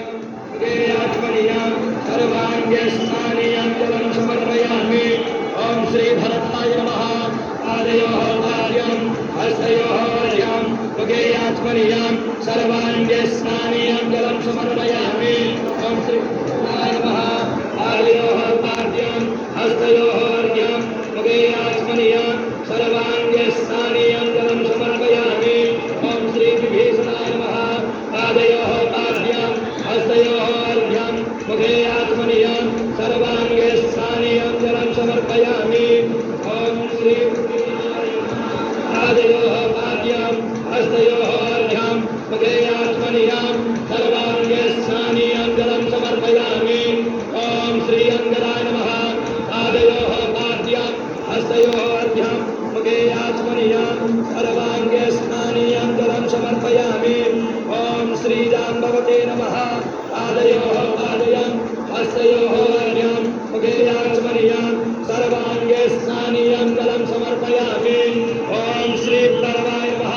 आत्मनियां सर्वांगे स्नानीयं जलं समर्पयामि। ओम श्री भरताय नमः। पादयोः पाद्यं हस्तयोः अर्घ्यं मुखे आत्मनियां सर्वांगे स्नानीयं जलं समर्पयामि। ओम श्री भरताय नमः। पादयोः पाद्यं हस्तयोः अर्घ्यं मुखे आत्मनियां सर्वांगे स्नानीयं जलं समर्पयामि। ओम श्री विभीषणाय नमः। पादयोः पाद्यं हस्तयोः अर्घ्यं मुखे आत्मनियां सर्वांगे स्नानीयं जलं समर्पयामि। ओम श्री पादयोः पाद्यं हस्तयोः अर्घ्यं मुखे आत्मनियां सर्वांगे स्नानीयं जलं समर्पयामि। ओम श्री अंगदाय नमः। पादयोः पाद्यं हस्तयोः अर्घ्यं मुखे आत्मनियां सर्वांगे स्नानीयं जलं समर्पयामि। ओम श्री जाम्बवते नमः। पादयोः पाद्यं हस्तयोः अर्घ्यं मुखे आत्मनियां सर्वांगे स्नानीयं जलं समर्पयामि। ओम श्री प्रणवाय नमः।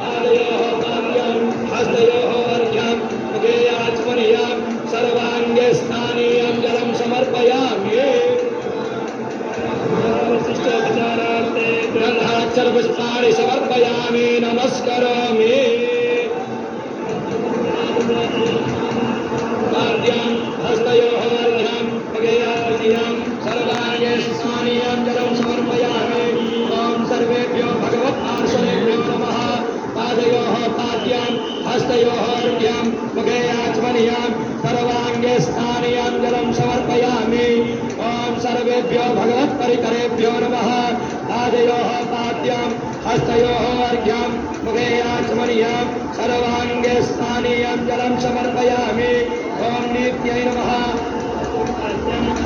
पादयोः पाद्यं हस्तयोः अर्घ्यं मुखे आत्मनियां सर्वांगे स्नानीयं जलं समर्पयामि। विशिष्टोपचारार्थे गन्धाक्षरपुष्पाणि समर्पयामि नमस्करोमि। पाद्यं हस्तयोः अर्घ्यं मुखे आत्मनियां सर्वांगे स्नानीयं जलं समर्पयामि। ओम सर्वेभ्यो भगवत्पार्षदेभ्यो नमः। पादयोः पाद्यं हस्तयोः अर्घ्यं मुखे आत्मनियां सर्वांगे स्नानीयं जलं समर्पयामि। ओम सर्वेभ्यो भगवत्परिकरेभ्यो नमः। पादयोः पाद्यं हस्तयोः अर्घ्यं मुखे आत्मनियां सर्वांगे स्नानीयं जलं समर्पयामि। ओम नित्यै नमः।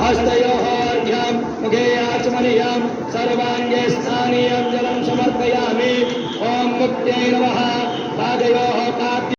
हस्तयोः अर्घ्यं मुखे आत्मनियां सर्वांगे स्नानीयं जलं समर्पयामि। ओम मुक्त्यै नमः। पादयोः पाद्यं